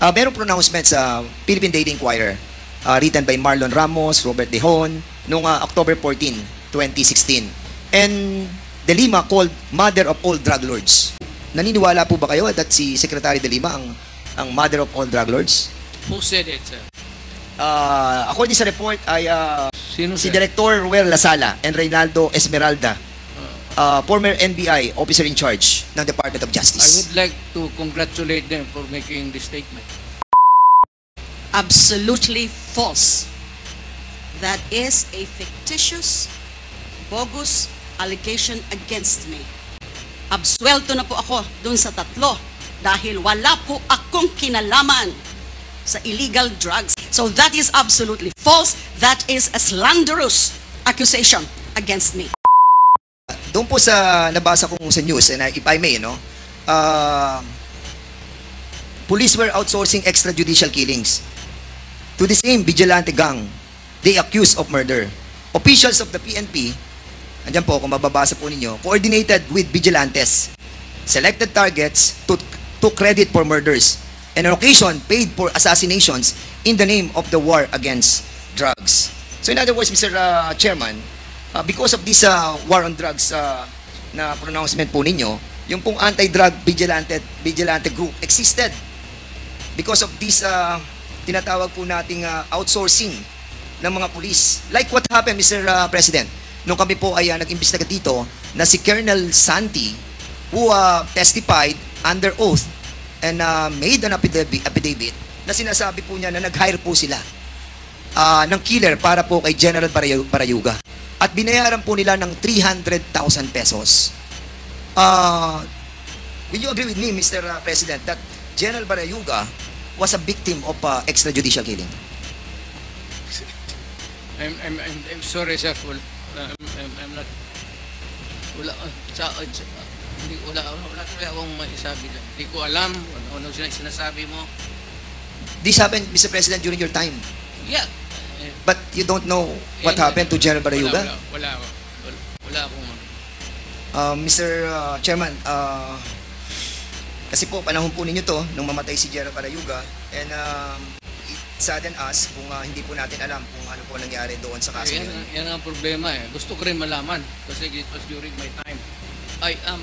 Merong pronouncement sa Philippine Daily Inquirer written by Marlon Ramos, Robert De Hon, noong October 14, 2016. And De Lima called mother of all drug lords. Naniniwala po ba kayo that si Secretary De Lima ang mother of all drug lords? Who said it, sir? According sa report ay Sino, si sir? Director Ruel Lasala and Reynaldo Esmeralda, former NBI officer in charge ng Department of I Justice. would like to congratulate them for making this statement. Absolutely false. That is a fictitious, bogus allegation against me. Absuelto na po ako dun sa tatlo dahil wala po akong kinalaman sa illegal drugs. So that is absolutely false. That is a slanderous accusation against me. Doon po sa nabasa kong sa news, and if I may, police were outsourcing extrajudicial killings to the same vigilante gang they accused of murder. Officials of the PNP, andyan po, kung mababasa po ninyo, coordinated with vigilantes, selected targets to credit for murders, and on occasion paid for assassinations in the name of the war against drugs. So in other words, Mr. Chairman, because of this war on drugs na pronouncement po ninyo, yung pong anti-drug vigilante group existed because of this tinatawag po nating outsourcing ng mga police. Like what happened, Mr. President, nung kami po ay nag-imbestiga dito na si Colonel Santi who testified under oath and made an affidavit na sinasabi po niya na nag-hire po sila ng killer para po kay General Barayuga. At binayaran po nila ng 300,000 pesos. Will you agree with me, Mr. President, that General Barayuga was a victim of extrajudicial killing? I'm sorry, sir. I'm not. Wala talaga akong maisabi lang. Hindi ko alam ano sinasabi mo. This happened, Mr. President, during your time. Yeah. But you don't know what happened to General Barayuga? Wala akong Mr. Chairman, kasi po panahon po ninyo to nung mamatay si General Barayuga, and it saddened us kung hindi po natin alam kung ano po nangyari doon sa kaso yun. Yan ang problema eh. Gusto ko rin malaman kasi it was during my time. I am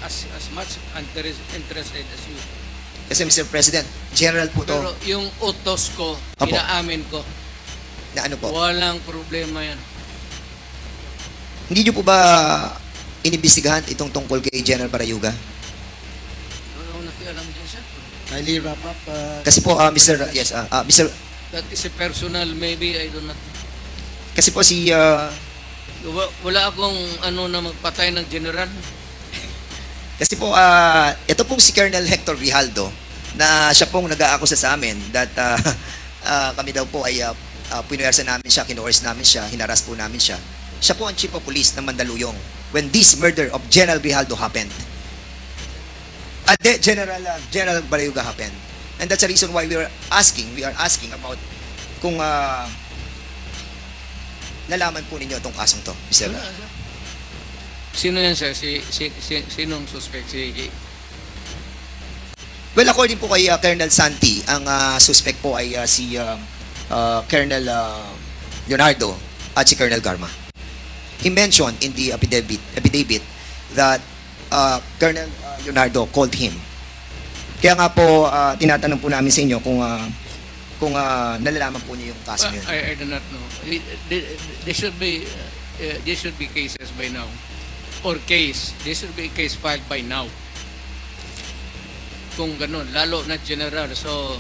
as much interested as you. Kasi Mr. President, General po to. Pero yung utos ko, Apo. inaamin ko, Na ano po? walang problema yan. Hindi nyo po ba inimbestigahan itong tungkol kay General Barayuga? Wala akong nakialam dyan, sir. Kindly wrap up. Kasi po, Mr. Yes, Mr. That is a personal, maybe, I don't know. Kasi po si Wala akong na magpatay ng general. kasi po ito pong si Colonel Hector Grijaldo na siya pong nag-aakusa sa amin that kami daw po ay pinuwersa namin siya, kinuors namin siya, hinaras po namin siya. Siya po ang chief of police ng Mandaluyong when this murder of General Grijaldo happened. General Barayuga happened. And that's the reason why we are asking about kung nalaman po ninyo itong kasong to, Mr. Wala, sir. Sino yan, sir? Sinong suspect? Well, according po kay Colonel Santi, ang suspect po ay si Colonel Leonardo at si Colonel Garma. He mentioned in the affidavit that Colonel Leonardo called him. Kaya nga po, tinatanong po namin sa inyo kung nalalaman po niyo yung kaso yun. I do not know. There should be cases by now. There should be a case filed by now. Kung ganun, lalo na general. So,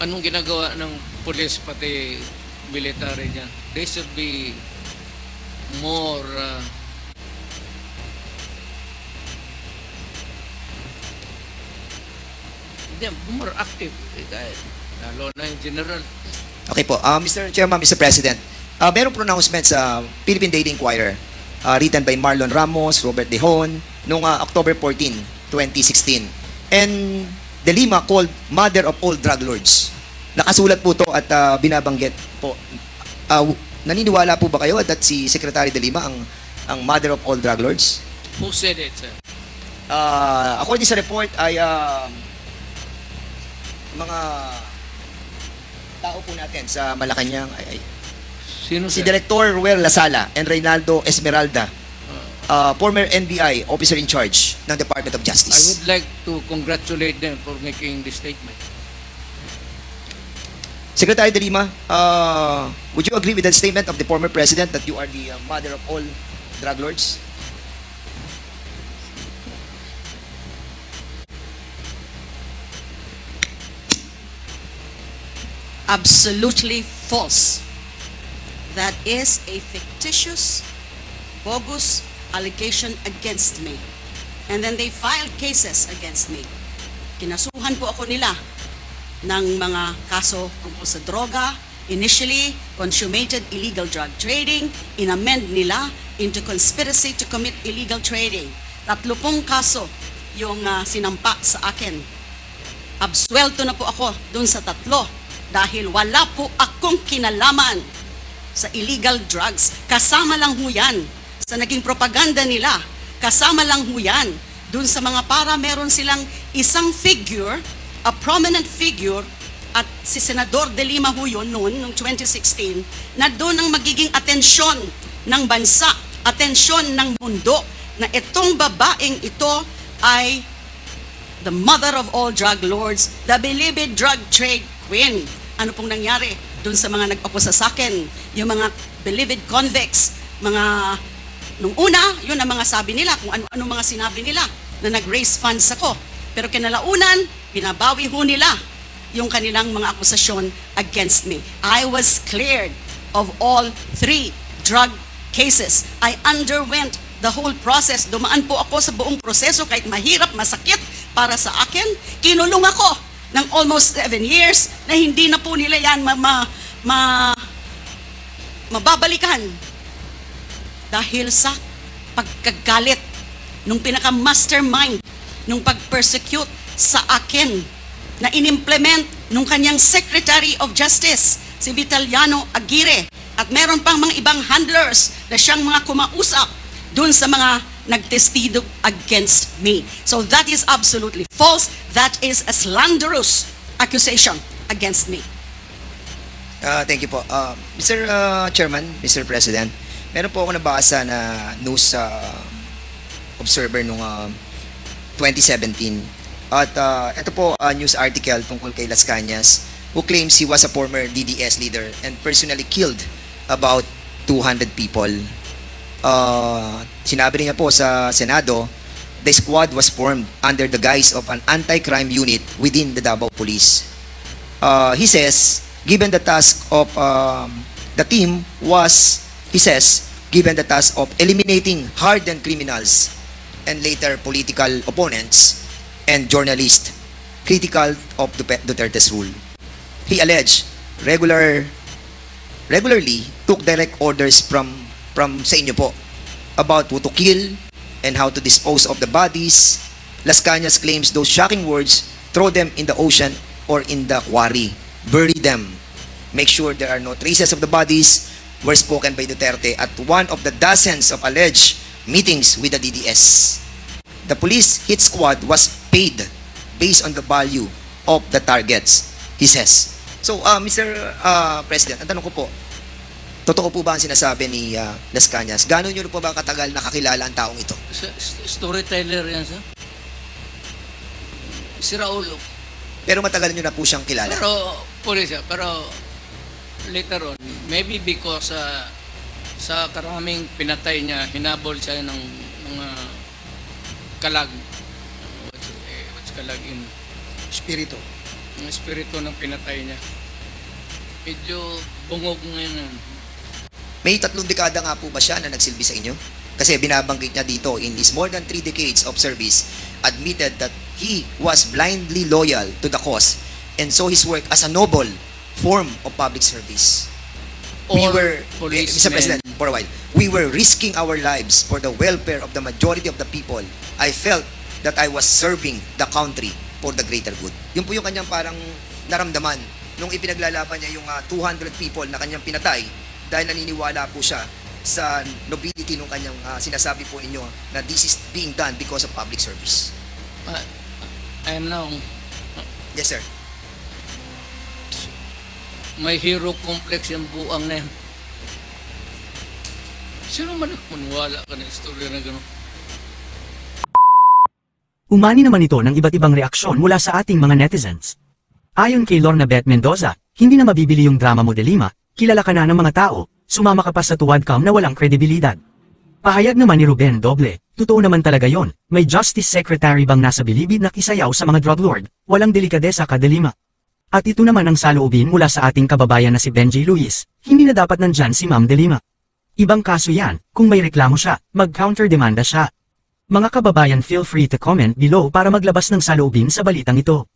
anong ginagawa ng police pati military dyan? They should be more more active. Lalo na yung general. Okay po. Mr. Chairman, Mr. President, merong pronouncement sa Philippine Daily Inquirer written by Marlon Ramos, Robert De Hon, noong October 14, 2016. And De Lima called mother of all drug lords. Nakasulat po to at binabanggit po. Naniniwala po ba kayo that si Secretary De Lima ang mother of all drug lords? Who said it, sir? According sa report ay mga tao po natin sa Malacanang, Sino, si sir? Director Ruel Lasala and Reynaldo Esmeralda, former NBI officer in charge ng Department of I Justice. would like to congratulate them for making this statement. Secretary De Lima, would you agree with the statement of the former president that you are the mother of all drug lords? Absolutely false. That is a fictitious, bogus allegation against me. And then they filed cases against me. Kinasuhan po ako nila ng mga kaso tungkol sa droga. Initially, consummated illegal drug trading. Inamend nila into conspiracy to commit illegal trading. 30 kaso yung sinampa sa akin. Absuelto na po ako dun sa 3 dahil wala po akong kinalaman sa illegal drugs. Kasama lang ho yan sa naging propaganda nila. Kasama lang ho yan dun sa mga para meron silang isang figure, a prominent figure, at si Senador De Lima ho yun noon, noong 2016, na doon ang magiging atensyon ng bansa, atensyon ng mundo, na itong babaeng ito ay the mother of all drug lords, the beloved drug trade queen. Ano pong nangyari doon sa mga nag-akusa sa akin, yung mga beloved convicts, mga, nung una, yun ang mga sabi nila, kung ano-ano mga sinabi nila, na nag-raise funds ako. Pero kinalaunan, binabawi ho nila yung kanilang mga akusasyon against me. I was cleared of all 3 drug cases. I underwent the whole process. Dumaan po ako sa buong proseso kahit mahirap, masakit para sa akin. Kinulong ako ng almost 7 years na hindi na po nila yan mababalikan dahil sa pagkagalit nung pinaka-mastermind nung pag-persecute sa akin na inimplement nung kanyang Secretary of Justice, si Vitaliano Aguirre. At meron pang mga ibang handlers na siyang mga kumausap dun sa mga nagtestigo against me. So that is absolutely false. That is a slanderous accusation against me. Thank you po. Mr. Chairman, Mr. President, meron po ako nabasa na news observer nung 2017. At ito po news article tungkol kay Las Cañas, who claims he was a former DDS leader and personally killed about 200 people. Sinabi niya po sa Senado, the squad was formed under the guise of an anti-crime unit within the Davao Police. He says, given the task of the team was, he says, given the task of eliminating hardened criminals and later political opponents and journalists critical of Duterte's rule. He alleged regularly took direct orders from sa inyo po about who to kill and how to dispose of the bodies. Las Cañas claims those shocking words, throw them in the ocean or in the quarry, bury them, make sure there are no traces of the bodies, were spoken by Duterte at one of the dozens of alleged meetings with the DDS. The police hit squad was paid based on the value of the targets, he says. So, Mr. President, ang tanong ko po, totoo po ba ang sinasabi ni Las Cañas? Gano'n nyo po ba katagal nakakilala ang taong ito? Storyteller yan, sir. Si Raul. Pero matagal nyo na po siyang kilala. Pero, police, pero later on, maybe because sa karaming pinatay niya, hinabol siya ng mga kalag. What's kalag in? Espiritu. Ang espiritu ng pinatay niya. Medyo bungog ngayon. May 3 dekada nga po ba siya na nagsilbi sa inyo? Kasi binabanggit niya dito, in his more than 3 decades of service, admitted that he was blindly loyal to the cause and saw his work as a noble form of public service. Mr. President, for a while, we were risking our lives for the welfare of the majority of the people. I felt that I was serving the country for the greater good. Yun po yung kanyang parang naramdaman nung ipinaglalaban niya yung 200 people na kanyang pinatay dahil naniniwala po siya sa nobility nung kanyang sinasabi po ninyo na this is being done because of public service. I am now, Yes, sir. may hero complex yung buang na yan. Sino man ang maniwala ka na istorya na gano'n? Umani naman ito ng iba't ibang reaksyon mula sa ating mga netizens. Ayon kay Lorna Beth Mendoza, hindi na mabibili yung drama mo de Lima, kilala ka na ng mga tao, sumama ka pa sa tuwadcam na walang kredibilidad. Pahayag naman ni Ruben Doble, totoo naman talaga yon, may Justice Secretary bang nasa bilibid na kisayaw sa mga drug lord, walang delikadesa ka de Lima. At ito naman ang saloobin mula sa ating kababayan na si Benji Luis, hindi na dapat nandyan si Ma'am de Lima. Ibang kaso yan, kung may reklamo siya, mag-counter-demanda siya. Mga kababayan, feel free to comment below para maglabas ng saloobin sa balitang ito.